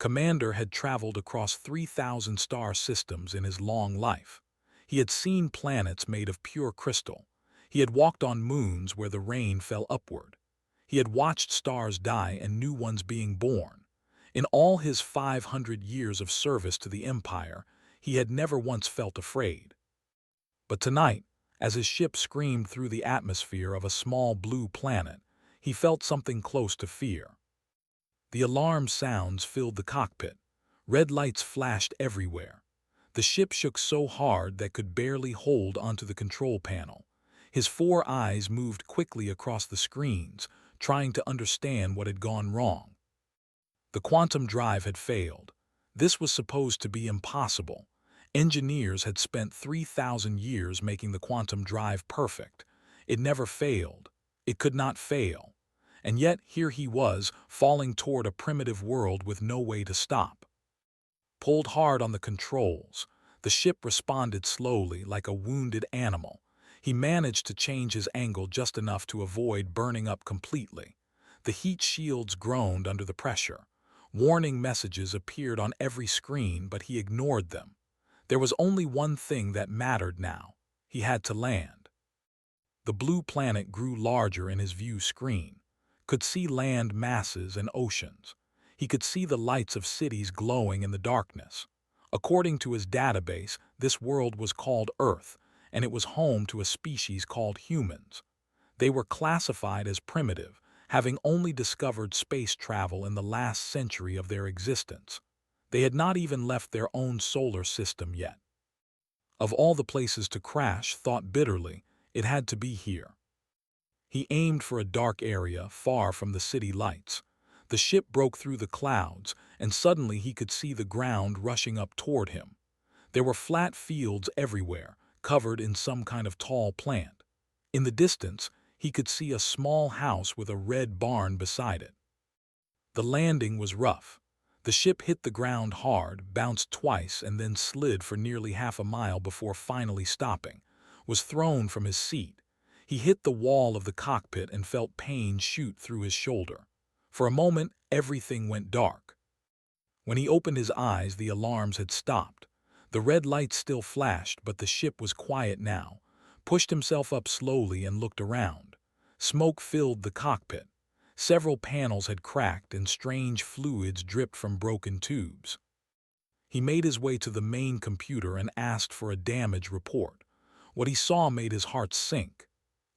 Commander had traveled across 3,000 star systems in his long life. He had seen planets made of pure crystal. He had walked on moons where the rain fell upward. He had watched stars die and new ones being born. In all his 500 years of service to the Empire, he had never once felt afraid. But tonight, as his ship screamed through the atmosphere of a small blue planet, he felt something close to fear. The alarm sounds filled the cockpit. Red lights flashed everywhere. The ship shook so hard that could barely hold onto the control panel. His four eyes moved quickly across the screens, trying to understand what had gone wrong. The quantum drive had failed. This was supposed to be impossible. Engineers had spent 3,000 years making the quantum drive perfect. It never failed. It could not fail. And yet here he was, falling toward a primitive world with no way to stop. Pulled hard on the controls, the ship responded slowly like a wounded animal. He managed to change his angle just enough to avoid burning up completely. The heat shields groaned under the pressure. Warning messages appeared on every screen, but he ignored them. There was only one thing that mattered now. He had to land. The blue planet grew larger in his view screen. Could see land masses and oceans. He could see the lights of cities glowing in the darkness. According to his database, this world was called Earth, and it was home to a species called humans. They were classified as primitive, having only discovered space travel in the last century of their existence. They had not even left their own solar system yet. Of all the places to crash, thought bitterly, it had to be here. He aimed for a dark area far from the city lights. The ship broke through the clouds, and suddenly he could see the ground rushing up toward him. There were flat fields everywhere, covered in some kind of tall plant. In the distance, he could see a small house with a red barn beside it. The landing was rough. The ship hit the ground hard, bounced twice, and then slid for nearly half a mile before finally stopping. Was thrown from his seat. He hit the wall of the cockpit and felt pain shoot through his shoulder. For a moment, everything went dark. When he opened his eyes, the alarms had stopped. The red lights still flashed, but the ship was quiet now. Pushed himself up slowly and looked around. Smoke filled the cockpit. Several panels had cracked and strange fluids dripped from broken tubes. He made his way to the main computer and asked for a damage report. What he saw made his heart sink.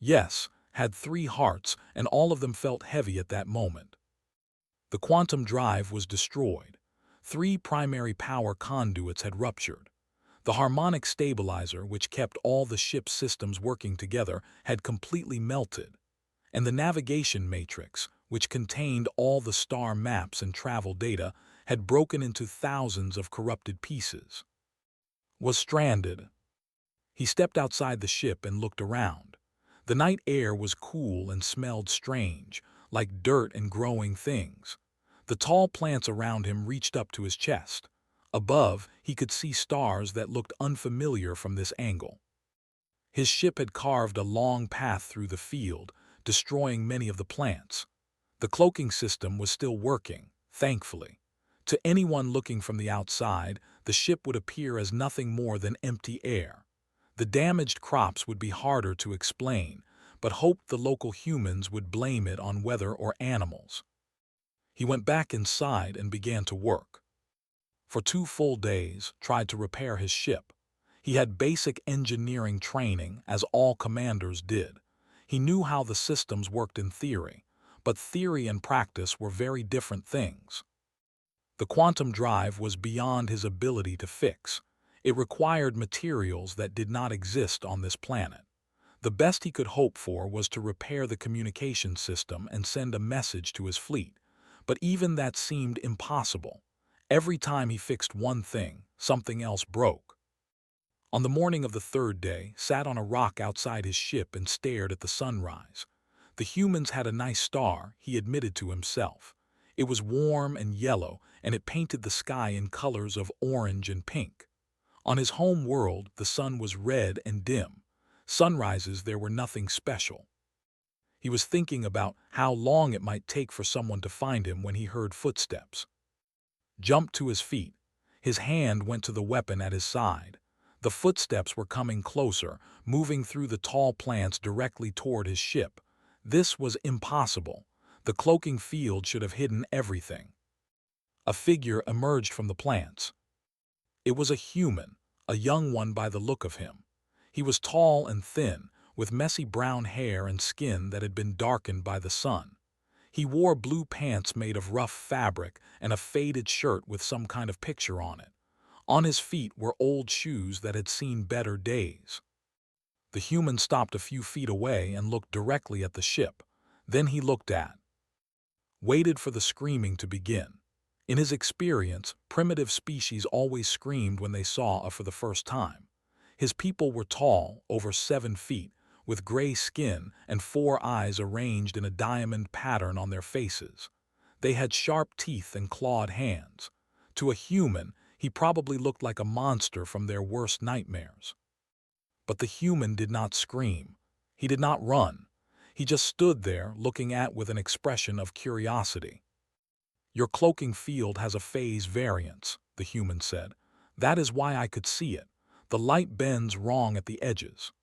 Yes, had 3 hearts, and all of them felt heavy at that moment. The quantum drive was destroyed. 3 primary power conduits had ruptured. The harmonic stabilizer, which kept all the ship's systems working together, had completely melted. And the navigation matrix, which contained all the star maps and travel data, had broken into thousands of corrupted pieces. Was stranded. He stepped outside the ship and looked around. The night air was cool and smelled strange, like dirt and growing things. The tall plants around him reached up to his chest. Above, he could see stars that looked unfamiliar from this angle. His ship had carved a long path through the field, destroying many of the plants. The cloaking system was still working, thankfully. To anyone looking from the outside, the ship would appear as nothing more than empty air. The damaged crops would be harder to explain, but hoped the local humans would blame it on weather or animals. He went back inside and began to work. For 2 full days, tried to repair his ship. He had basic engineering training, as all commanders did. He knew how the systems worked in theory, but theory and practice were very different things. The quantum drive was beyond his ability to fix. It required materials that did not exist on this planet. The best he could hope for was to repair the communication system and send a message to his fleet, but even that seemed impossible. Every time he fixed one thing, something else broke. On the morning of the 3rd day, sat on a rock outside his ship and stared at the sunrise. The humans had a nice star, he admitted to himself. It was warm and yellow, and it painted the sky in colors of orange and pink. On his home world, the sun was red and dim. Sunrises there were nothing special. He was thinking about how long it might take for someone to find him when he heard footsteps. jumped to his feet. His hand went to the weapon at his side. The footsteps were coming closer, moving through the tall plants directly toward his ship. This was impossible. The cloaking field should have hidden everything. A figure emerged from the plants. It was a human, a young one by the look of him. He was tall and thin, with messy brown hair and skin that had been darkened by the sun. He wore blue pants made of rough fabric and a faded shirt with some kind of picture on it. On his feet were old shoes that had seen better days. The human stopped a few feet away and looked directly at the ship. Then he waited for the screaming to begin. In his experience, primitive species always screamed when they saw a for the first time. His people were tall, over 7 feet, with gray skin and 4 eyes arranged in a diamond pattern on their faces. They had sharp teeth and clawed hands. To a human, he probably looked like a monster from their worst nightmares. But the human did not scream. He did not run. He just stood there, looking at with an expression of curiosity. "Your cloaking field has a phase variance," the human said. "That is why I could see it. The light bends wrong at the edges."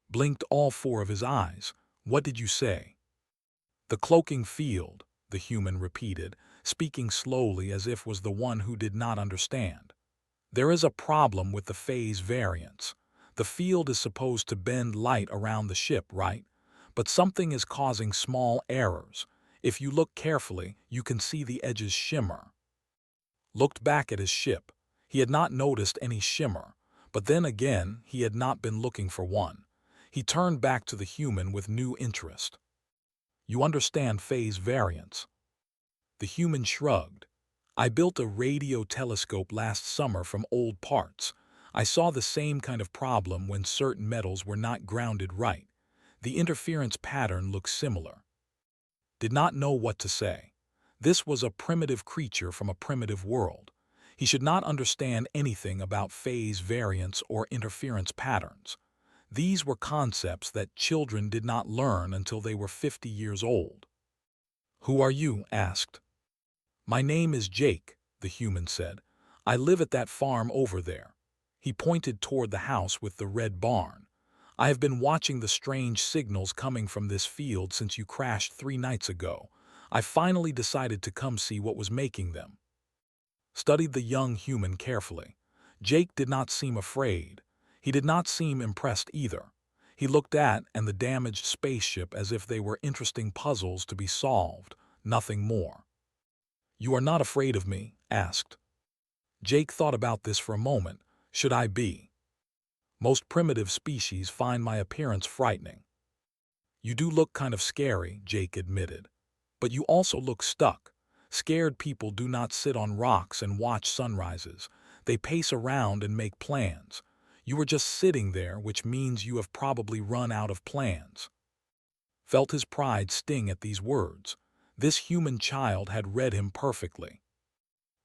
Blinked all 4 of his eyes. "What did you say?" "The cloaking field," the human repeated, speaking slowly as if was the one who did not understand. "There is a problem with the phase variance. The field is supposed to bend light around the ship, right? But something is causing small errors. If you look carefully, you can see the edges shimmer." Looked back at his ship. He had not noticed any shimmer, but then again, he had not been looking for one. He turned back to the human with new interest. "You understand phase variance?" The human shrugged. "I built a radio telescope last summer from old parts. I saw the same kind of problem when certain metals were not grounded right. The interference pattern looks similar." Did not know what to say. This was a primitive creature from a primitive world. He should not understand anything about phase variance or interference patterns. These were concepts that children did not learn until they were 50 years old. "Who are you?" asked. "My name is Jake," the human said. "I live at that farm over there." He pointed toward the house with the red barn. "I have been watching the strange signals coming from this field since you crashed 3 nights ago. I finally decided to come see what was making them." Studied the young human carefully. Jake did not seem afraid. He did not seem impressed either. He looked at the damaged spaceship as if they were interesting puzzles to be solved, nothing more. "You are not afraid of me?" asked. Jake thought about this for a moment. "Should I be? Most primitive species find my appearance frightening." "You do look kind of scary," Jake admitted. "But you also look stuck. Scared people do not sit on rocks and watch sunrises. They pace around and make plans. You were just sitting there, which means you have probably run out of plans." Felt his pride sting at these words. This human child had read him perfectly.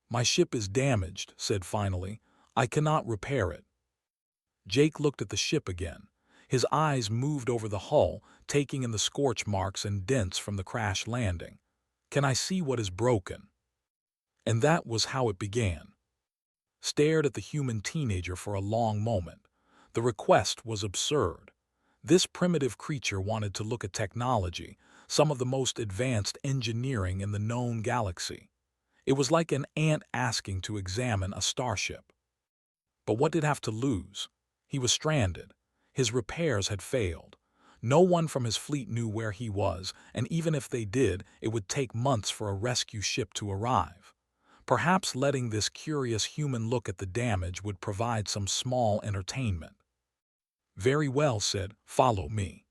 "My ship is damaged," said finally. "I cannot repair it." Jake looked at the ship again. His eyes moved over the hull, taking in the scorch marks and dents from the crash landing. "Can I see what is broken?" And that was how it began. Stared at the human teenager for a long moment. The request was absurd. This primitive creature wanted to look at technology, some of the most advanced engineering in the known galaxy. It was like an ant asking to examine a starship. But what did he have to lose? He was stranded. His repairs had failed. No one from his fleet knew where he was, and even if they did, it would take months for a rescue ship to arrive. Perhaps letting this curious human look at the damage would provide some small entertainment. "Very well," said, "follow me."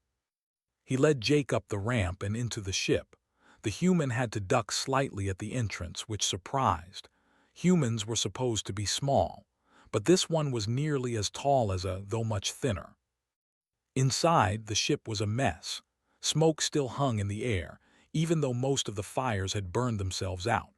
He led Jake up the ramp and into the ship. The human had to duck slightly at the entrance, which surprised. Humans were supposed to be small, but this one was nearly as tall as though much thinner. Inside, the ship was a mess. Smoke still hung in the air, even though most of the fires had burned themselves out.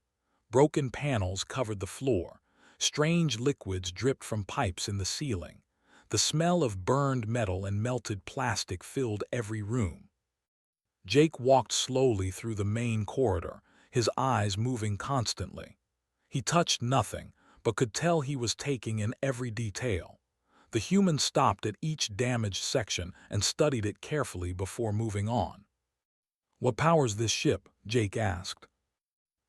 Broken panels covered the floor. Strange liquids dripped from pipes in the ceiling. The smell of burned metal and melted plastic filled every room. Jake walked slowly through the main corridor, his eyes moving constantly. He touched nothing, but could tell he was taking in every detail. The human stopped at each damaged section and studied it carefully before moving on. "What powers this ship?" Jake asked.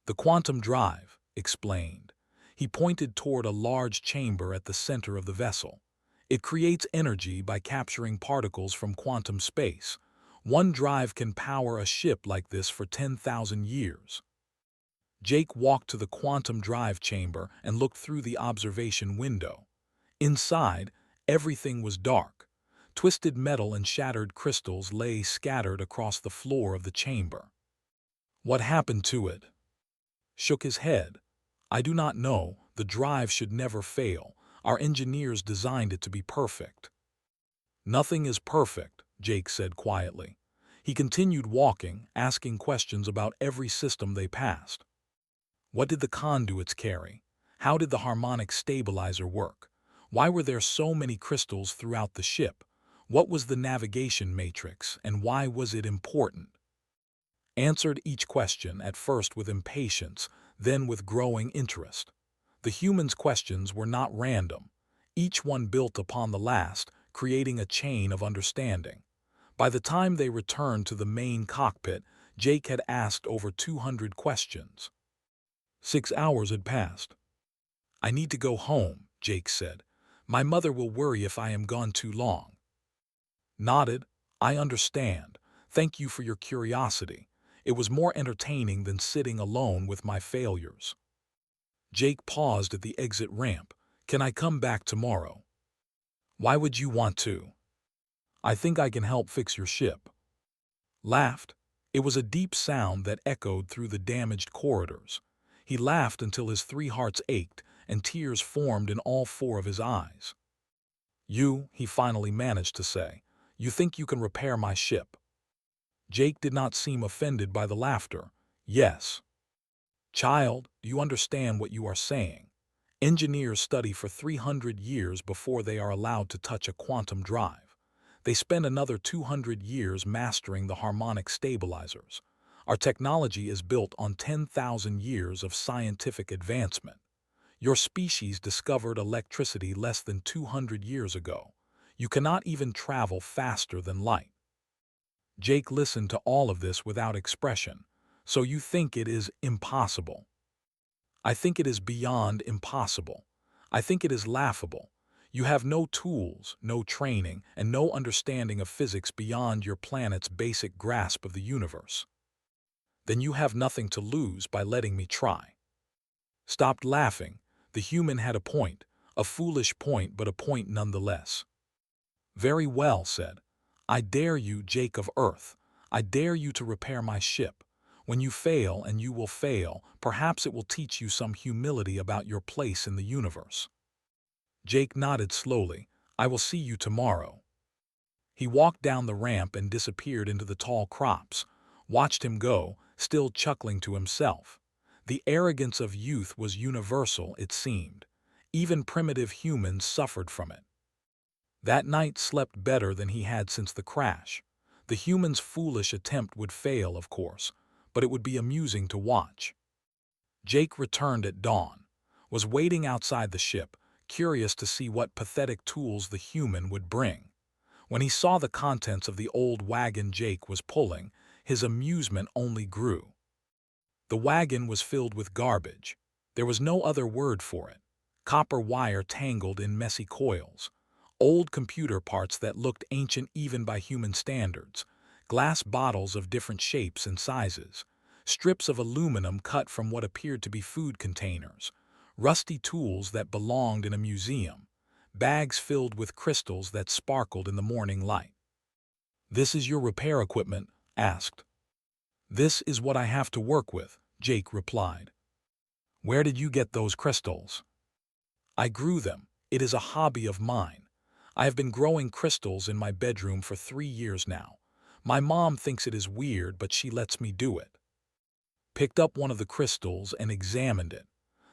"The quantum drive," explained. He pointed toward a large chamber at the center of the vessel. "It creates energy by capturing particles from quantum space. One drive can power a ship like this for 10,000 years." Jake walked to the quantum drive chamber and looked through the observation window. Inside, everything was dark. Twisted metal and shattered crystals lay scattered across the floor of the chamber. "What happened to it?" Shook his head. "I do not know. The drive should never fail. Our engineers designed it to be perfect." "Nothing is perfect," Jake said quietly. He continued walking, asking questions about every system they passed. What did the conduits carry? How did the harmonic stabilizer work? Why were there so many crystals throughout the ship? What was the navigation matrix, and why was it important? Answered each question, at first with impatience, then with growing interest. The humans' questions were not random. Each one built upon the last, creating a chain of understanding. By the time they returned to the main cockpit, Jake had asked over 200 questions. 6 hours had passed. "I need to go home," Jake said. "My mother will worry if I am gone too long." Nodded. "I understand. Thank you for your curiosity. It was more entertaining than sitting alone with my failures." Jake paused at the exit ramp. "Can I come back tomorrow?" "Why would you want to?" "I think I can help fix your ship." Laughed. It was a deep sound that echoed through the damaged corridors. He laughed until his 3 hearts ached and tears formed in all 4 of his eyes. "You," he finally managed to say, "you think you can repair my ship?" Jake did not seem offended by the laughter. "Yes." "Child, do you understand what you are saying? Engineers study for 300 years before they are allowed to touch a quantum drive. They spend another 200 years mastering the harmonic stabilizers. Our technology is built on 10,000 years of scientific advancement. Your species discovered electricity less than 200 years ago. You cannot even travel faster than light." Jake listened to all of this without expression. "So you think it is impossible?" "I think it is beyond impossible. I think it is laughable. You have no tools, no training, and no understanding of physics beyond your planet's basic grasp of the universe. Then you have nothing to lose by letting me try." Stopped laughing. The human had a point, a foolish point, but a point nonetheless. "Very well," said. "I dare you, Jake of Earth. I dare you to repair my ship. When you fail, and you will fail, perhaps it will teach you some humility about your place in the universe." Jake nodded slowly. "I will see you tomorrow." He walked down the ramp and disappeared into the tall crops. Watched him go, still chuckling to himself. The arrogance of youth was universal, it seemed. Even primitive humans suffered from it. That night slept better than he had since the crash. The human's foolish attempt would fail, of course, but it would be amusing to watch. Jake returned at dawn, was waiting outside the ship, curious to see what pathetic tools the human would bring. When he saw the contents of the old wagon Jake was pulling, his amusement only grew. The wagon was filled with garbage. There was no other word for it. Copper wire tangled in messy coils. Old computer parts that looked ancient even by human standards. Glass bottles of different shapes and sizes. Strips of aluminum cut from what appeared to be food containers. Rusty tools that belonged in a museum. Bags filled with crystals that sparkled in the morning light. "This is your repair equipment?" asked. "This is what I have to work with," Jake replied. "Where did you get those crystals?" "I grew them. It is a hobby of mine. I have been growing crystals in my bedroom for 3 years now. My mom thinks it is weird, but she lets me do it." Picked up one of the crystals and examined it.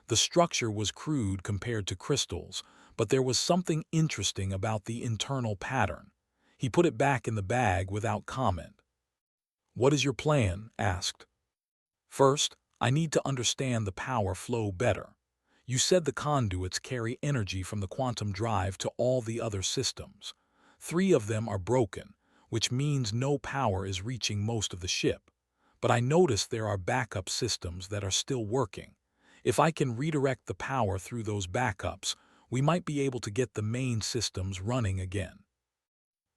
The structure was crude compared to crystals, but there was something interesting about the internal pattern. He put it back in the bag without comment. "What is your plan?" asked. "First, I need to understand the power flow better." You said the conduits carry energy from the quantum drive to all the other systems. 3 of them are broken, which means no power is reaching most of the ship. But I noticed there are backup systems that are still working. If I can redirect the power through those backups, we might be able to get the main systems running again.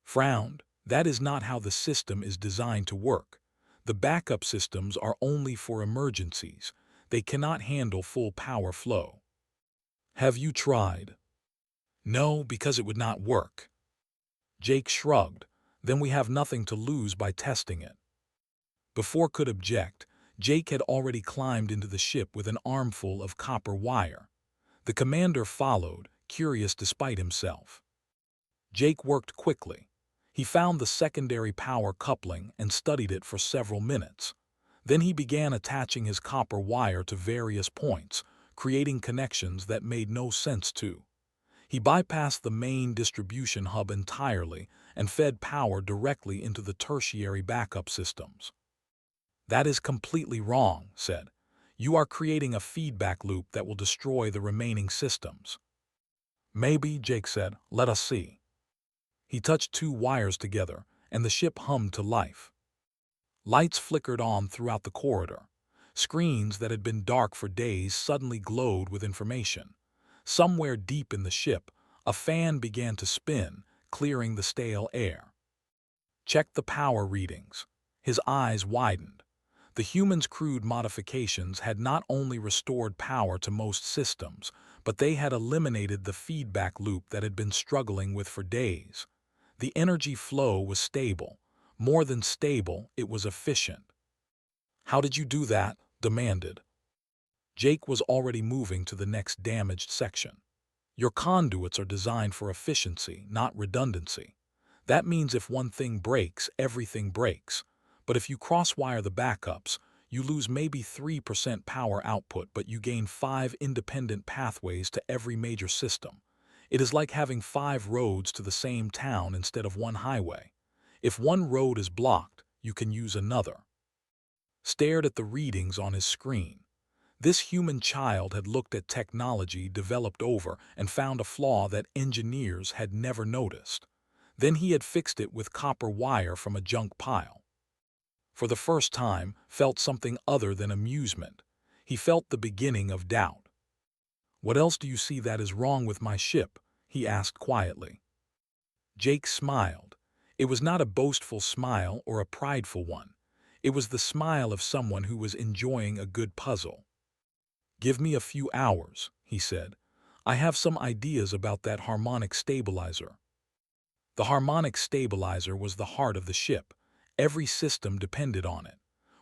Frowned. That is not how the system is designed to work. The backup systems are only for emergencies. They cannot handle full power flow. Have you tried? No, because it would not work. Jake shrugged. Then we have nothing to lose by testing it. Before could object, Jake had already climbed into the ship with an armful of copper wire. The commander followed, curious despite himself. Jake worked quickly. He found the secondary power coupling and studied it for several minutes. Then he began attaching his copper wire to various points, creating connections that made no sense to. He bypassed the main distribution hub entirely and fed power directly into the tertiary backup systems. That is completely wrong, said. You are creating a feedback loop that will destroy the remaining systems. Maybe, Jake said. Let us see. He touched 2 wires together, and the ship hummed to life. Lights flickered on throughout the corridor. Screens that had been dark for days suddenly glowed with information. Somewhere deep in the ship, a fan began to spin, clearing the stale air. Check the power readings. His eyes widened. The humans' crude modifications had not only restored power to most systems, but they had eliminated the feedback loop that had been struggling with for days. The energy flow was stable. More than stable, it was efficient. How did you do that? Demanded. Jake was already moving to the next damaged section. Your conduits are designed for efficiency, not redundancy. That means if one thing breaks, everything breaks. But if you cross-wire the backups, you lose maybe 3% power output, but you gain 5 independent pathways to every major system. It is like having 5 roads to the same town instead of 1 highway. If one road is blocked, you can use another. Stared at the readings on his screen. This human child had looked at technology developed over and found a flaw that engineers had never noticed. Then he had fixed it with copper wire from a junk pile. For the first time, felt something other than amusement. He felt the beginning of doubt. What else do you see that is wrong with my ship? He asked quietly. Jake smiled. It was not a boastful smile or a prideful one. It was the smile of someone who was enjoying a good puzzle. Give me a few hours, he said. I have some ideas about that harmonic stabilizer. The harmonic stabilizer was the heart of the ship. Every system depended on it.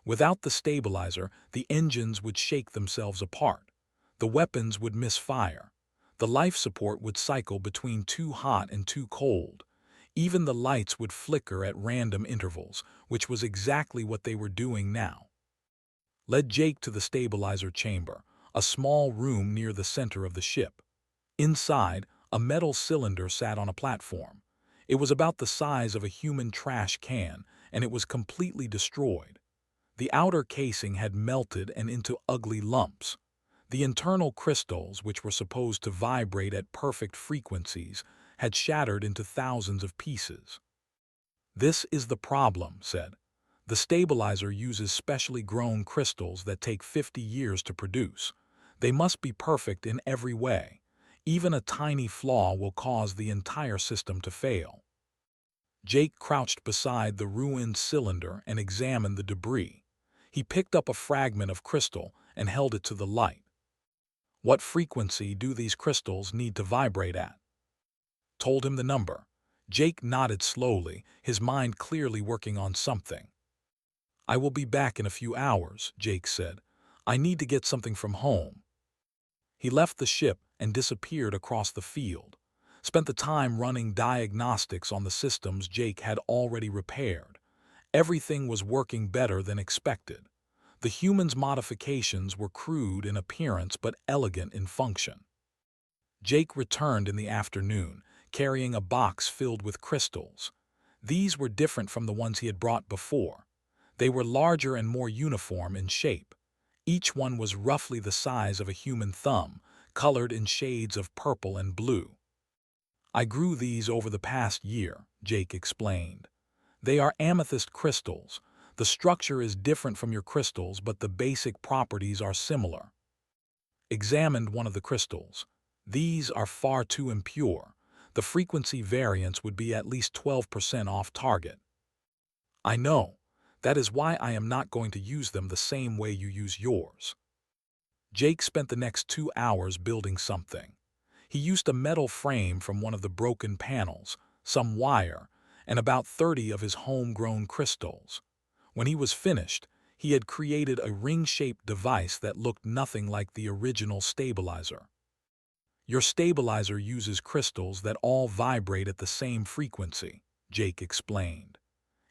Without the stabilizer, the engines would shake themselves apart. The weapons would misfire. The life support would cycle between too hot and too cold. Even the lights would flicker at random intervals, which was exactly what they were doing now. Led Jake to the stabilizer chamber, a small room near the center of the ship. Inside, a metal cylinder sat on a platform. It was about the size of a human trash can, and it was completely destroyed. The outer casing had melted and into ugly lumps. The internal crystals, which were supposed to vibrate at perfect frequencies, had shattered into thousands of pieces. This is the problem, said. The stabilizer uses specially grown crystals that take 50 years to produce. They must be perfect in every way. Even a tiny flaw will cause the entire system to fail. Jake crouched beside the ruined cylinder and examined the debris. He picked up a fragment of crystal and held it to the light. What frequency do these crystals need to vibrate at? Told him the number. Jake nodded slowly, his mind clearly working on something. I will be back in a few hours, Jake said. I need to get something from home. He left the ship and disappeared across the field. Spent the time running diagnostics on the systems Jake had already repaired. Everything was working better than expected. The humans' modifications were crude in appearance but elegant in function. Jake returned in the afternoon, carrying a box filled with crystals. These were different from the ones he had brought before. They were larger and more uniform in shape. Each one was roughly the size of a human thumb, colored in shades of purple and blue. I grew these over the past year, Jake explained. They are amethyst crystals. The structure is different from your crystals, but the basic properties are similar. Examined one of the crystals. These are far too impure. The frequency variance would be at least 12% off target. I know. That is why I am not going to use them the same way you use yours. Jake spent the next 2 hours building something. He used a metal frame from one of the broken panels, some wire, and about 30 of his homegrown crystals. When he was finished, he had created a ring-shaped device that looked nothing like the original stabilizer. Your stabilizer uses crystals that all vibrate at the same frequency, Jake explained.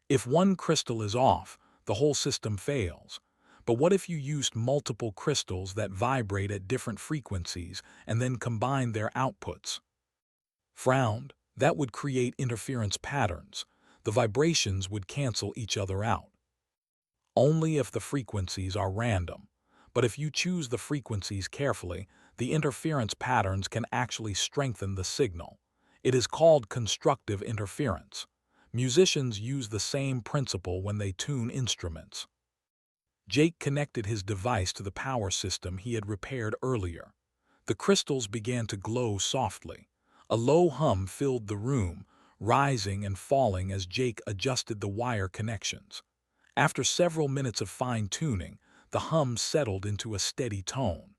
If one crystal is off, the whole system fails. But what if you used multiple crystals that vibrate at different frequencies and then combine their outputs? Frowned, that would create interference patterns. The vibrations would cancel each other out. Only if the frequencies are random. But if you choose the frequencies carefully, the interference patterns can actually strengthen the signal. It is called constructive interference. Musicians use the same principle when they tune instruments. Jake connected his device to the power system he had repaired earlier. The crystals began to glow softly. A low hum filled the room, rising and falling as Jake adjusted the wire connections. After several minutes of fine-tuning, the hum settled into a steady tone.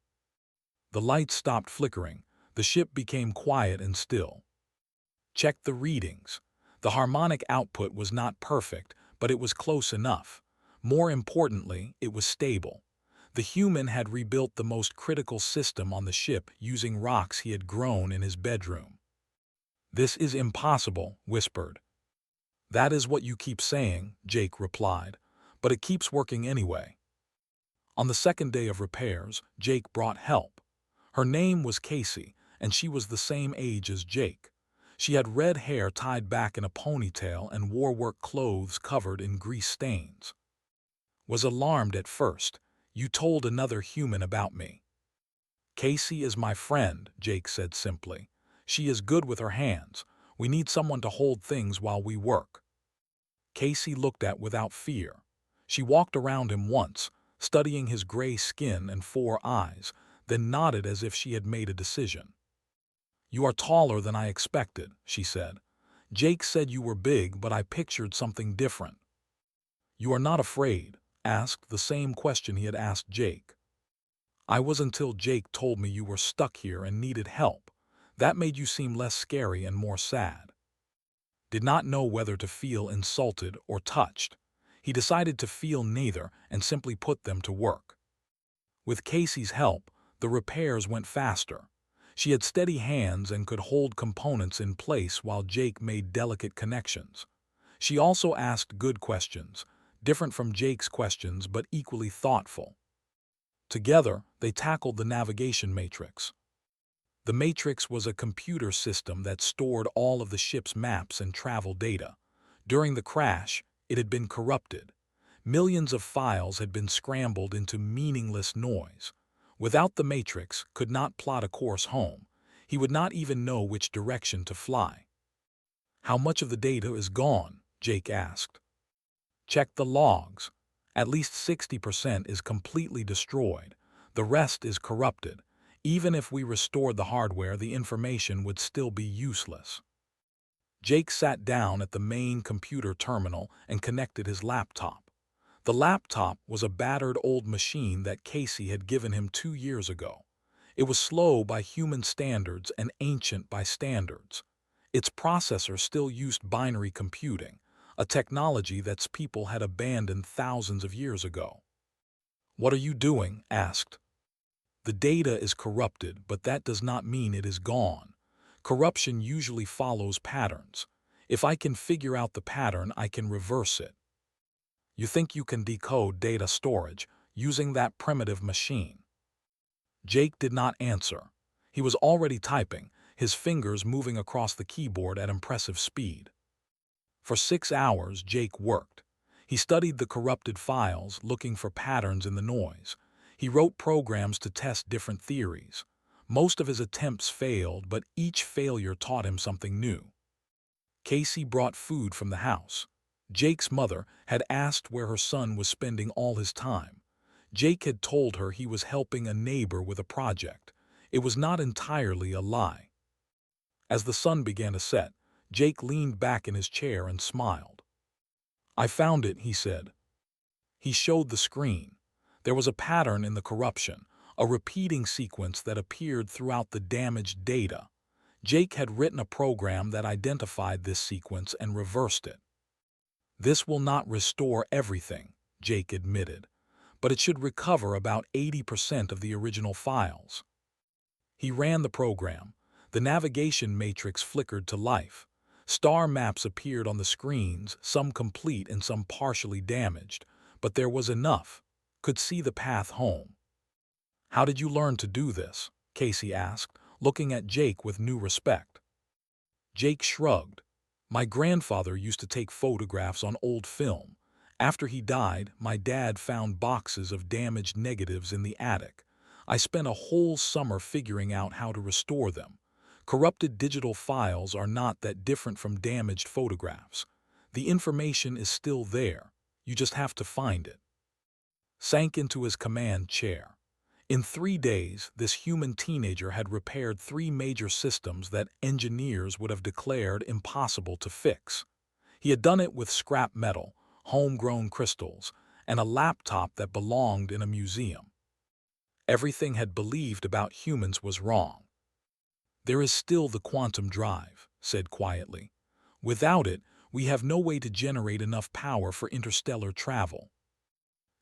The lights stopped flickering. The ship became quiet and still. Check the readings. The harmonic output was not perfect, but it was close enough. More importantly, it was stable. The human had rebuilt the most critical system on the ship using rocks he had grown in his bedroom. "This is impossible," whispered. "That is what you keep saying," Jake replied, "but it keeps working anyway." On the second day of repairs, Jake brought help. Her name was Casey, and she was the same age as Jake. She had red hair tied back in a ponytail and wore work clothes covered in grease stains. "Was alarmed at first. You told another human about me." "Casey is my friend," Jake said simply. "She is good with her hands. We need someone to hold things while we work." Casey looked at without fear. She walked around him once, studying his gray skin and 4 eyes, then nodded as if she had made a decision. "You are taller than I expected," she said. "Jake said you were big, but I pictured something different." "You are not afraid?" asked the same question he had asked Jake. "I was until Jake told me you were stuck here and needed help. That made you seem less scary and more sad." Did not know whether to feel insulted or touched. He decided to feel neither and simply put them to work. With Casey's help, the repairs went faster. She had steady hands and could hold components in place while Jake made delicate connections. She also asked good questions, different from Jake's questions but equally thoughtful. Together, they tackled the navigation matrix. The matrix was a computer system that stored all of the ship's maps and travel data. During the crash, it had been corrupted. Millions of files had been scrambled into meaningless noise. Without the matrix, could not plot a course home. He would not even know which direction to fly. "How much of the data is gone?" Jake asked. "Check the logs. At least 60% is completely destroyed. The rest is corrupted. Even if we restored the hardware, the information would still be useless." Jake sat down at the main computer terminal and connected his laptop. The laptop was a battered old machine that Casey had given him 2 years ago. It was slow by human standards and ancient by standards. Its processor still used binary computing, a technology that people had abandoned thousands of years ago. "What are you doing?" asked. "The data is corrupted, but that does not mean it is gone. Corruption usually follows patterns. If I can figure out the pattern, I can reverse it." "You think you can decode data storage using that primitive machine?" Jake did not answer. He was already typing, his fingers moving across the keyboard at impressive speed. For 6 hours, Jake worked. He studied the corrupted files, looking for patterns in the noise. He wrote programs to test different theories. Most of his attempts failed, but each failure taught him something new. Casey brought food from the house. Jake's mother had asked where her son was spending all his time. Jake had told her he was helping a neighbor with a project. It was not entirely a lie. As the sun began to set, Jake leaned back in his chair and smiled. "I found it," he said. He showed the screen. There was a pattern in the corruption, a repeating sequence that appeared throughout the damaged data. Jake had written a program that identified this sequence and reversed it. "This will not restore everything," Jake admitted, "but it should recover about 80% of the original files." He ran the program. The navigation matrix flickered to life. Star maps appeared on the screens, some complete and some partially damaged, but there was enough. Could see the path home. "How did you learn to do this?" Casey asked, looking at Jake with new respect. Jake shrugged. "My grandfather used to take photographs on old film. After he died, my dad found boxes of damaged negatives in the attic. I spent a whole summer figuring out how to restore them. Corrupted digital files are not that different from damaged photographs. The information is still there. You just have to find it." Sank into his command chair. In 3 days, this human teenager had repaired 3 major systems that engineers would have declared impossible to fix. He had done it with scrap metal, homegrown crystals, and a laptop that belonged in a museum. Everything had believed about humans was wrong. "There is still the quantum drive," said quietly. "Without it, we have no way to generate enough power for interstellar travel."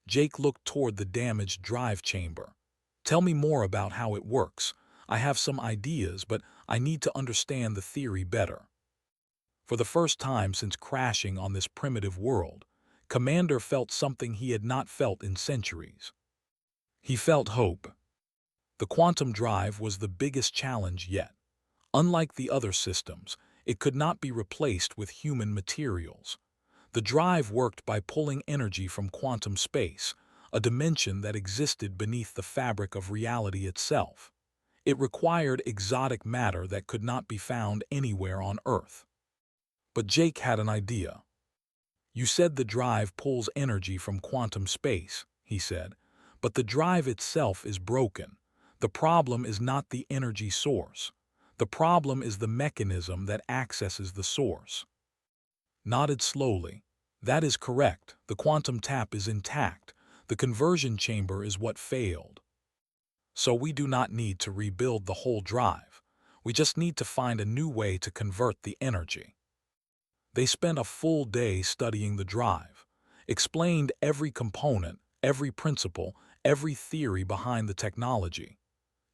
Jake looked toward the damaged drive chamber. "Tell me more about how it works. I have some ideas, but I need to understand the theory better." For the first time since crashing on this primitive world, Commander felt something he had not felt in centuries. He felt hope. The quantum drive was the biggest challenge yet. Unlike the other systems, it could not be replaced with human materials. The drive worked by pulling energy from quantum space, a dimension that existed beneath the fabric of reality itself. It required exotic matter that could not be found anywhere on Earth. But Jake had an idea. "You said the drive pulls energy from quantum space," he said, "but the drive itself is broken. The problem is not the energy source. The problem is the mechanism that accesses the source." Nodded slowly. "That is correct. The quantum tap is intact. The conversion chamber is what failed. So we do not need to rebuild the whole drive. We just need to find a new way to convert the energy." They spent a full day studying the drive, explained every component, every principle, every theory behind the technology.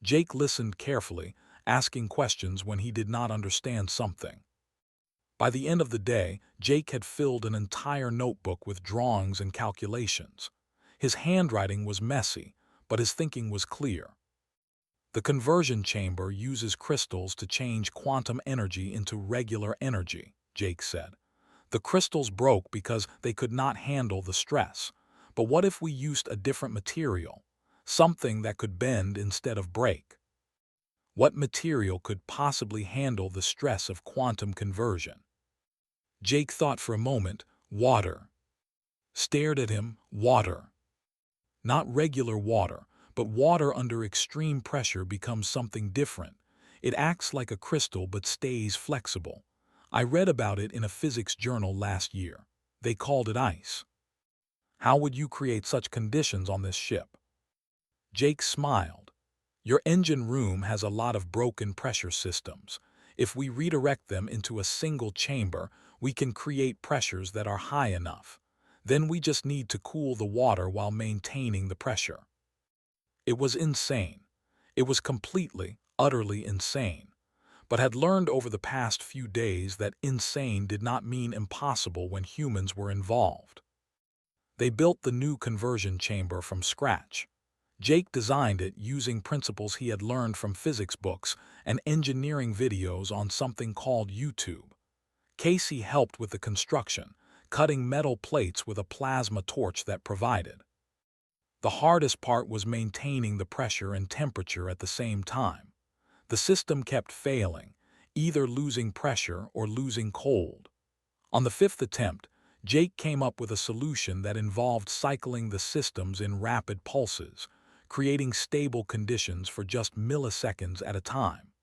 Jake listened carefully, asking questions when he did not understand something. By the end of the day, Jake had filled an entire notebook with drawings and calculations. His handwriting was messy, but his thinking was clear. "The conversion chamber uses crystals to change quantum energy into regular energy," Jake said. "The crystals broke because they could not handle the stress. But what if we used a different material? Something that could bend instead of break? What material could possibly handle the stress of quantum conversion?" Jake thought for a moment. "Water." Stared at him. "Water. Not regular water, but water under extreme pressure becomes something different. It acts like a crystal but stays flexible. I read about it in a physics journal last year. They called it ice." "How would you create such conditions on this ship?" Jake smiled. "Your engine room has a lot of broken pressure systems. If we redirect them into a single chamber, we can create pressures that are high enough. Then we just need to cool the water while maintaining the pressure." It was insane. It was completely, utterly insane, but had learned over the past few days that insane did not mean impossible when humans were involved. They built the new conversion chamber from scratch. Jake designed it using principles he had learned from physics books and engineering videos on something called YouTube. Casey helped with the construction, cutting metal plates with a plasma torch that provided. The hardest part was maintaining the pressure and temperature at the same time. The system kept failing, either losing pressure or losing cold. On the fifth attempt, Jake came up with a solution that involved cycling the systems in rapid pulses, creating stable conditions for just milliseconds at a time.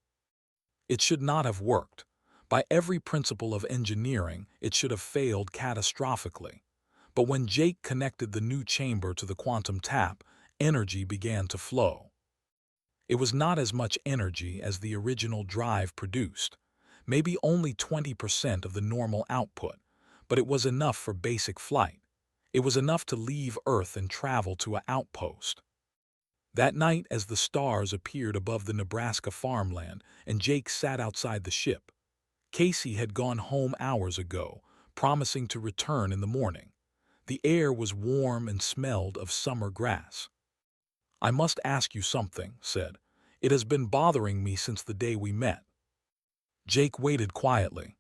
It should not have worked. By every principle of engineering, it should have failed catastrophically. But when Jake connected the new chamber to the quantum tap, energy began to flow. It was not as much energy as the original drive produced, maybe only 20% of the normal output, but it was enough for basic flight. It was enough to leave Earth and travel to an outpost. That night, as the stars appeared above the Nebraska farmland and Jake sat outside the ship, Casey had gone home hours ago, promising to return in the morning. The air was warm and smelled of summer grass. "I must ask you something," said. "It has been bothering me since the day we met." Jake waited quietly.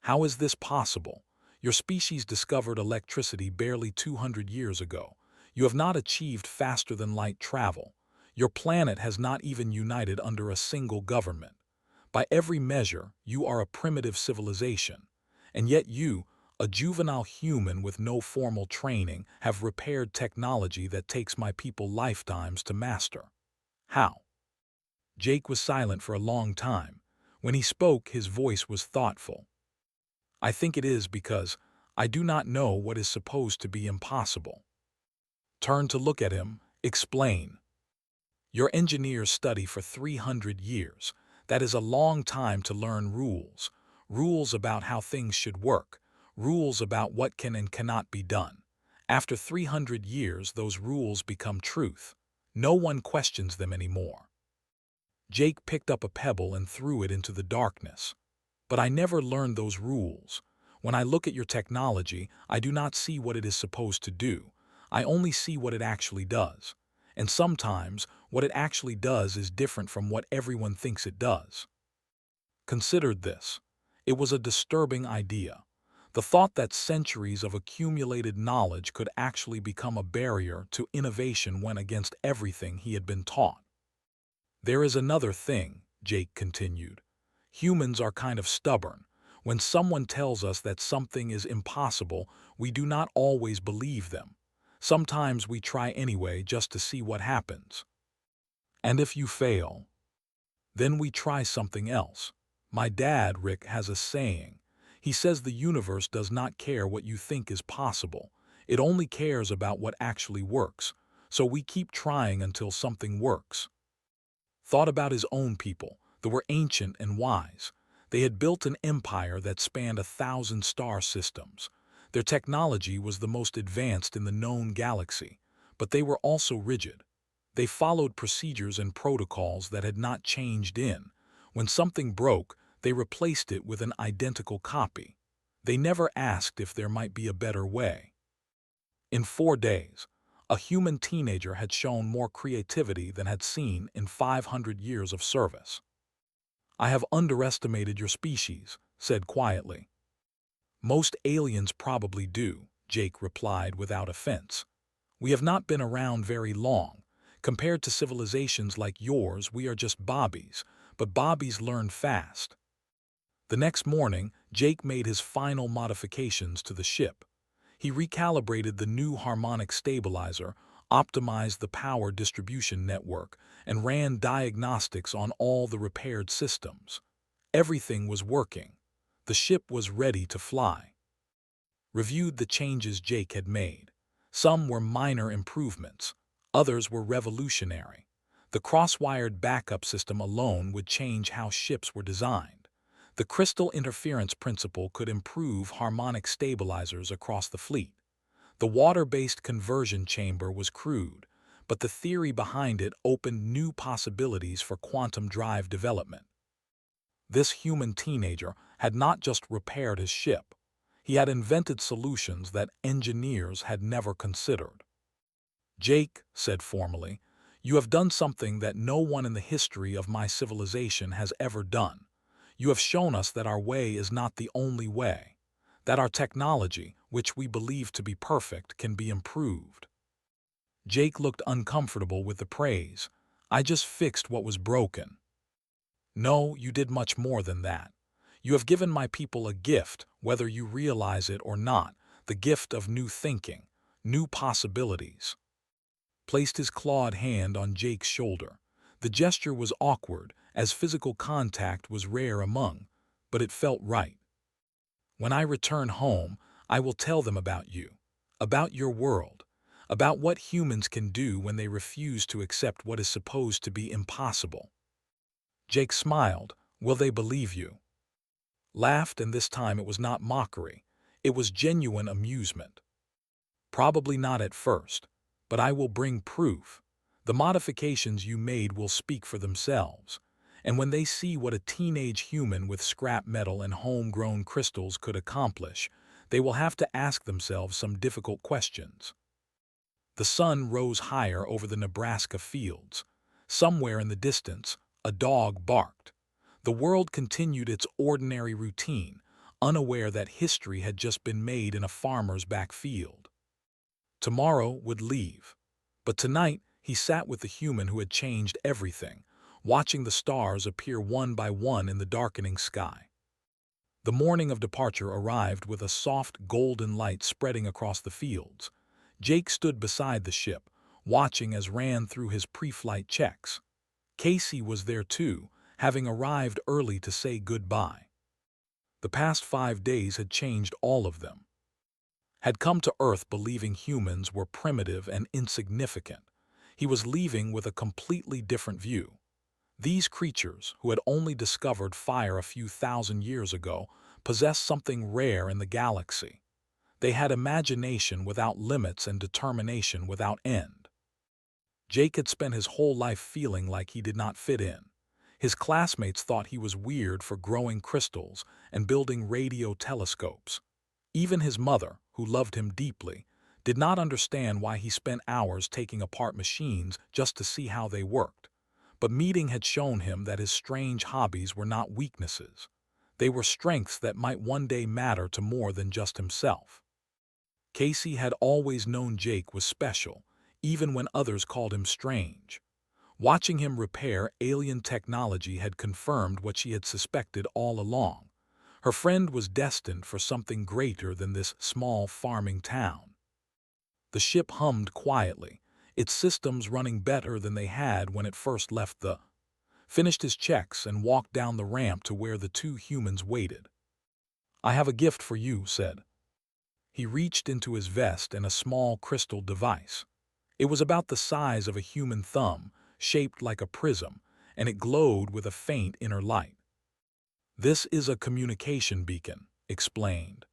"How is this possible? Your species discovered electricity barely 200 years ago. You have not achieved faster-than-light travel. Your planet has not even united under a single government. By every measure, you are a primitive civilization. And yet you, a juvenile human with no formal training, have repaired technology that takes my people lifetimes to master. How?" Jake was silent for a long time. When he spoke, his voice was thoughtful. "I think it is because I do not know what is supposed to be impossible." Turn to look at him. Explain. "Your engineers study for 300 years. That is a long time to learn rules. Rules about how things should work. Rules about what can and cannot be done. After 300 years, those rules become truth. No one questions them anymore." Jake picked up a pebble and threw it into the darkness. "But I never learned those rules. When I look at your technology, I do not see what it is supposed to do. I only see what it actually does. And sometimes, what it actually does is different from what everyone thinks it does." Considered this. It was a disturbing idea. The thought that centuries of accumulated knowledge could actually become a barrier to innovation went against everything he had been taught. "There is another thing," Jake continued. "Humans are kind of stubborn. When someone tells us that something is impossible, we do not always believe them. Sometimes we try anyway just to see what happens. And if you fail, then we try something else. My dad, Rick, has a saying. He says the universe does not care what you think is possible. It only cares about what actually works. So we keep trying until something works." Thought about his own people. They were ancient and wise. They had built an empire that spanned 1,000 star systems. Their technology was the most advanced in the known galaxy, but they were also rigid. They followed procedures and protocols that had not changed in. When something broke, they replaced it with an identical copy. They never asked if there might be a better way. In 4 days, a human teenager had shown more creativity than had seen in 500 years of service. "I have underestimated your species," said quietly. "Most aliens probably do," Jake replied without offense. "We have not been around very long. Compared to civilizations like yours, we are just bobbies, but bobbies learn fast." The next morning, Jake made his final modifications to the ship. He recalibrated the new harmonic stabilizer, optimized the power distribution network, and ran diagnostics on all the repaired systems. Everything was working. The ship was ready to fly. Reviewed the changes Jake had made. Some were minor improvements. Others were revolutionary. The cross-wired backup system alone would change how ships were designed. The crystal interference principle could improve harmonic stabilizers across the fleet. The water-based conversion chamber was crude, but the theory behind it opened new possibilities for quantum drive development. This human teenager had not just repaired his ship. He had invented solutions that engineers had never considered. "Jake," said formally, "you have done something that no one in the history of my civilization has ever done. You have shown us that our way is not the only way, that our technology, which we believe to be perfect, can be improved." Jake looked uncomfortable with the praise. "I just fixed what was broken." No, you did much more than that. You have given my people a gift, whether you realize it or not, the gift of new thinking, new possibilities. Placed his clawed hand on Jake's shoulder. The gesture was awkward, as physical contact was rare among, but it felt right. When I return home, I will tell them about you, about your world, about what humans can do when they refuse to accept what is supposed to be impossible. Jake smiled. Will they believe you? Laughed, and this time it was not mockery. It was genuine amusement. Probably not at first, but I will bring proof. The modifications you made will speak for themselves, and when they see what a teenage human with scrap metal and homegrown crystals could accomplish, they will have to ask themselves some difficult questions. The sun rose higher over the Nebraska fields. Somewhere in the distance, a dog barked. The world continued its ordinary routine, unaware that history had just been made in a farmer's back field. Tomorrow would leave. But tonight, he sat with the human who had changed everything, watching the stars appear one by one in the darkening sky. The morning of departure arrived with a soft golden light spreading across the fields. Jake stood beside the ship, watching as ran through his pre-flight checks. Casey was there too, having arrived early to say goodbye. The past 5 days had changed all of them. Had come to Earth believing humans were primitive and insignificant. He was leaving with a completely different view. These creatures, who had only discovered fire a few thousand years ago, possessed something rare in the galaxy. They had imagination without limits and determination without end. Jake had spent his whole life feeling like he did not fit in. His classmates thought he was weird for growing crystals and building radio telescopes. Even his mother, who loved him deeply, did not understand why he spent hours taking apart machines just to see how they worked. But meeting had shown him that his strange hobbies were not weaknesses. They were strengths that might one day matter to more than just himself. Casey had always known Jake was special, even when others called him strange. Watching him repair alien technology had confirmed what she had suspected all along. Her friend was destined for something greater than this small farming town. The ship hummed quietly, its systems running better than they had when it first left the finished his checks and walked down the ramp to where the two humans waited. I have a gift for you, said. He reached into his vest and a small crystal device. It was about the size of a human thumb, shaped like a prism, and it glowed with a faint inner light. This is a communication beacon, explained.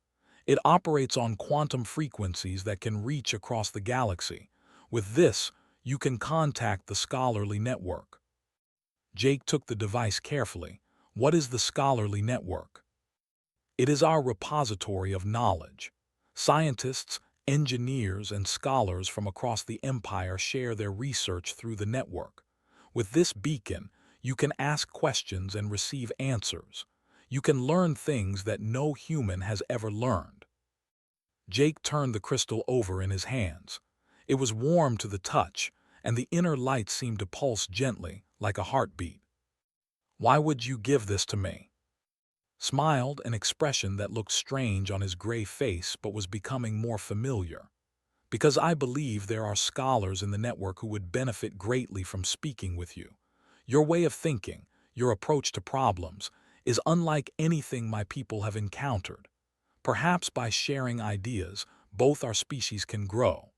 It operates on quantum frequencies that can reach across the galaxy. With this, you can contact the scholarly network. Jake took the device carefully. What is the scholarly network? It is our repository of knowledge. Scientists, engineers, and scholars from across the empire share their research through the network. With this beacon, you can ask questions and receive answers. You can learn things that no human has ever learned. Jake turned the crystal over in his hands. It was warm to the touch, and the inner light seemed to pulse gently, like a heartbeat. Why would you give this to me? Smiled, an expression that looked strange on his gray face but was becoming more familiar. Because I believe there are scholars in the network who would benefit greatly from speaking with you. Your way of thinking, your approach to problems, is unlike anything my people have encountered. Perhaps by sharing ideas, both our species can grow.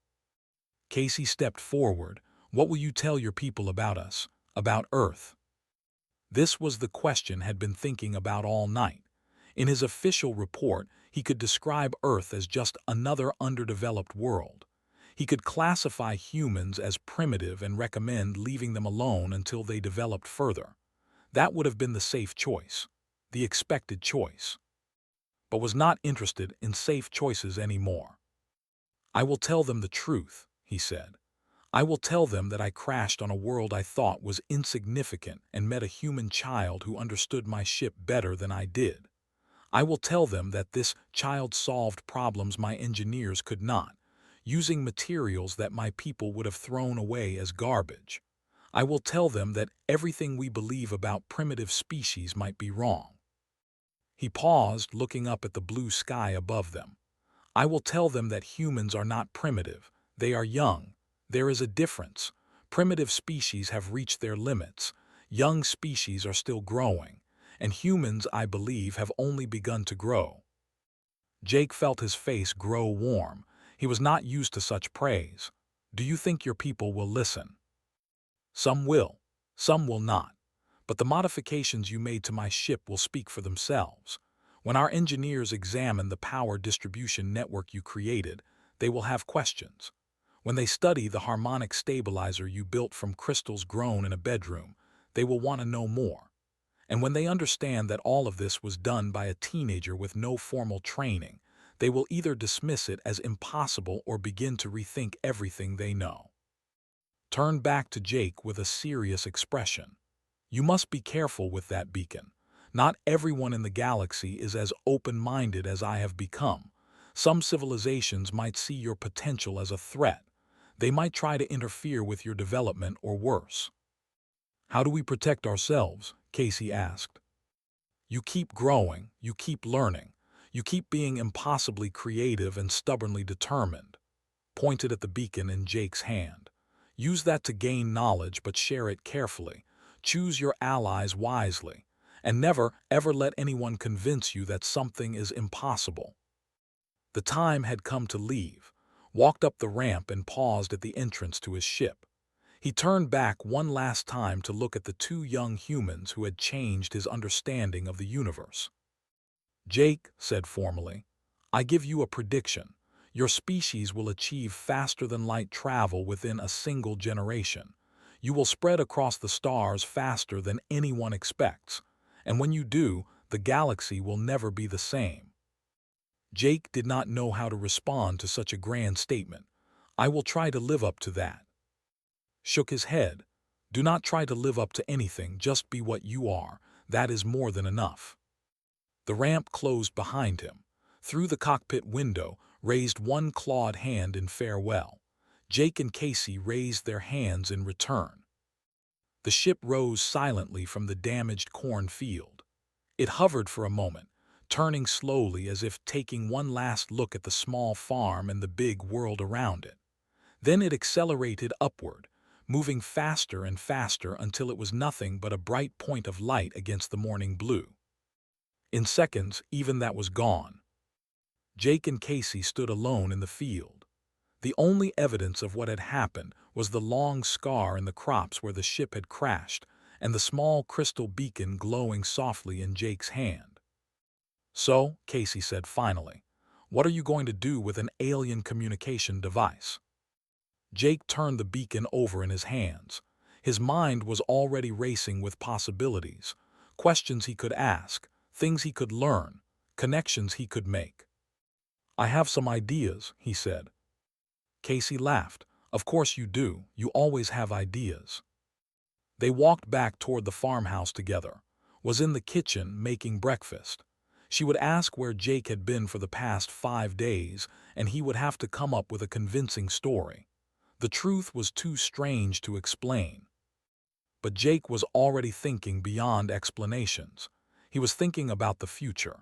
Casey stepped forward. What will you tell your people about us, about Earth? This was the question had been thinking about all night. In his official report, he could describe Earth as just another underdeveloped world. He could classify humans as primitive and recommend leaving them alone until they developed further. That would have been the safe choice, the expected choice. But was not interested in safe choices anymore. I will tell them the truth, he said. I will tell them that I crashed on a world I thought was insignificant and met a human child who understood my ship better than I did. I will tell them that this child solved problems my engineers could not, using materials that my people would have thrown away as garbage. I will tell them that everything we believe about primitive species might be wrong. He paused, looking up at the blue sky above them. I will tell them that humans are not primitive. They are young. There is a difference. Primitive species have reached their limits. Young species are still growing. And humans, I believe, have only begun to grow. Jake felt his face grow warm. He was not used to such praise. Do you think your people will listen? Some will. Some will not. But the modifications you made to my ship will speak for themselves. When our engineers examine the power distribution network you created, they will have questions. When they study the harmonic stabilizer you built from crystals grown in a bedroom, they will want to know more. And when they understand that all of this was done by a teenager with no formal training, they will either dismiss it as impossible or begin to rethink everything they know. Turn back to Jake with a serious expression. You must be careful with that beacon. Not everyone in the galaxy is as open-minded as I have become. Some civilizations might see your potential as a threat. They might try to interfere with your development or worse. How do we protect ourselves? Casey asked. You keep growing, you keep learning, you keep being impossibly creative and stubbornly determined. Pointed at the beacon in Jake's hand. Use that to gain knowledge, but share it carefully. Choose your allies wisely, and never, ever let anyone convince you that something is impossible. The time had come to leave, walked up the ramp and paused at the entrance to his ship. He turned back one last time to look at the two young humans who had changed his understanding of the universe. Jake said formally, I give you a prediction. Your species will achieve faster-than-light travel within a single generation. You will spread across the stars faster than anyone expects, and when you do, the galaxy will never be the same. Jake did not know how to respond to such a grand statement. I will try to live up to that. Shook his head. Do not try to live up to anything, just be what you are. That is more than enough. The ramp closed behind him. Through the cockpit window, raised one clawed hand in farewell. Jake and Casey raised their hands in return. The ship rose silently from the damaged cornfield. It hovered for a moment, turning slowly as if taking one last look at the small farm and the big world around it. Then it accelerated upward, moving faster and faster until it was nothing but a bright point of light against the morning blue. In seconds, even that was gone. Jake and Casey stood alone in the field. The only evidence of what had happened was the long scar in the crops where the ship had crashed and the small crystal beacon glowing softly in Jake's hand. So, Casey said finally, what are you going to do with an alien communication device? Jake turned the beacon over in his hands. His mind was already racing with possibilities, questions he could ask, things he could learn, connections he could make. I have some ideas, he said. Casey laughed. Of course you do. You always have ideas. They walked back toward the farmhouse together. Was in the kitchen making breakfast. She would ask where Jake had been for the past 5 days, and he would have to come up with a convincing story. The truth was too strange to explain. But Jake was already thinking beyond explanations. He was thinking about the future.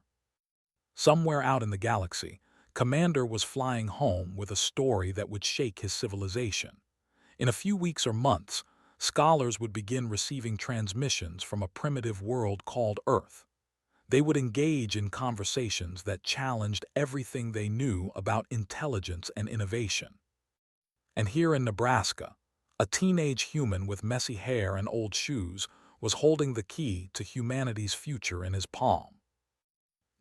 Somewhere out in the galaxy, Commander was flying home with a story that would shake his civilization. In a few weeks or months, scholars would begin receiving transmissions from a primitive world called Earth. They would engage in conversations that challenged everything they knew about intelligence and innovation. And here in Nebraska, a teenage human with messy hair and old shoes was holding the key to humanity's future in his palm.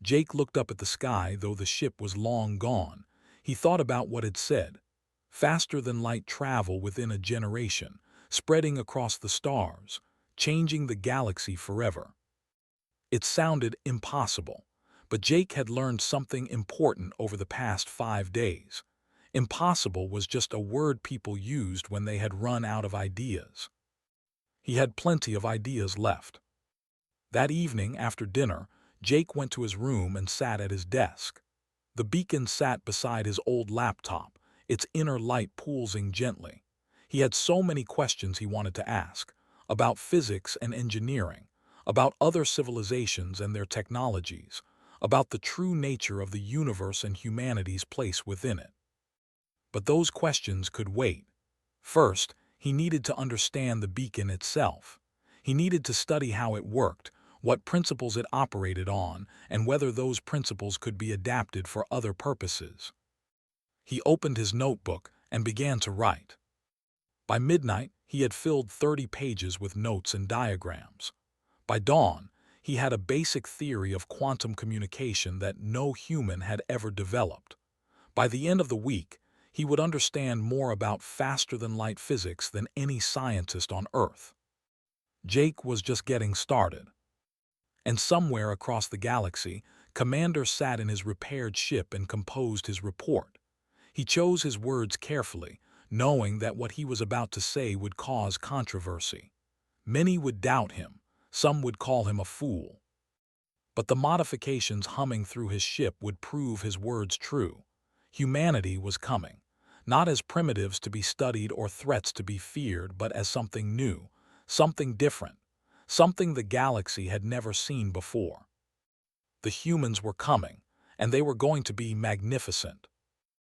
Jake looked up at the sky, though the ship was long gone. He thought about what it said. Faster than light travel within a generation, spreading across the stars, changing the galaxy forever. It sounded impossible, but Jake had learned something important over the past 5 days. Impossible was just a word people used when they had run out of ideas. He had plenty of ideas left. That evening, after dinner, Jake went to his room and sat at his desk. The beacon sat beside his old laptop, its inner light pulsing gently. He had so many questions he wanted to ask, about physics and engineering, about other civilizations and their technologies, about the true nature of the universe and humanity's place within it. But those questions could wait. First, he needed to understand the beacon itself. He needed to study how it worked, what principles it operated on, and whether those principles could be adapted for other purposes. He opened his notebook and began to write. By midnight, he had filled 30 pages with notes and diagrams. By dawn, he had a basic theory of quantum communication that no human had ever developed. By the end of the week, he would understand more about faster-than-light physics than any scientist on Earth. Jake was just getting started. And somewhere across the galaxy, Commander sat in his repaired ship and composed his report. He chose his words carefully, knowing that what he was about to say would cause controversy. Many would doubt him, some would call him a fool. But the modifications humming through his ship would prove his words true. Humanity was coming, not as primitives to be studied or threats to be feared, but as something new, something different, something the galaxy had never seen before. The humans were coming, and they were going to be magnificent.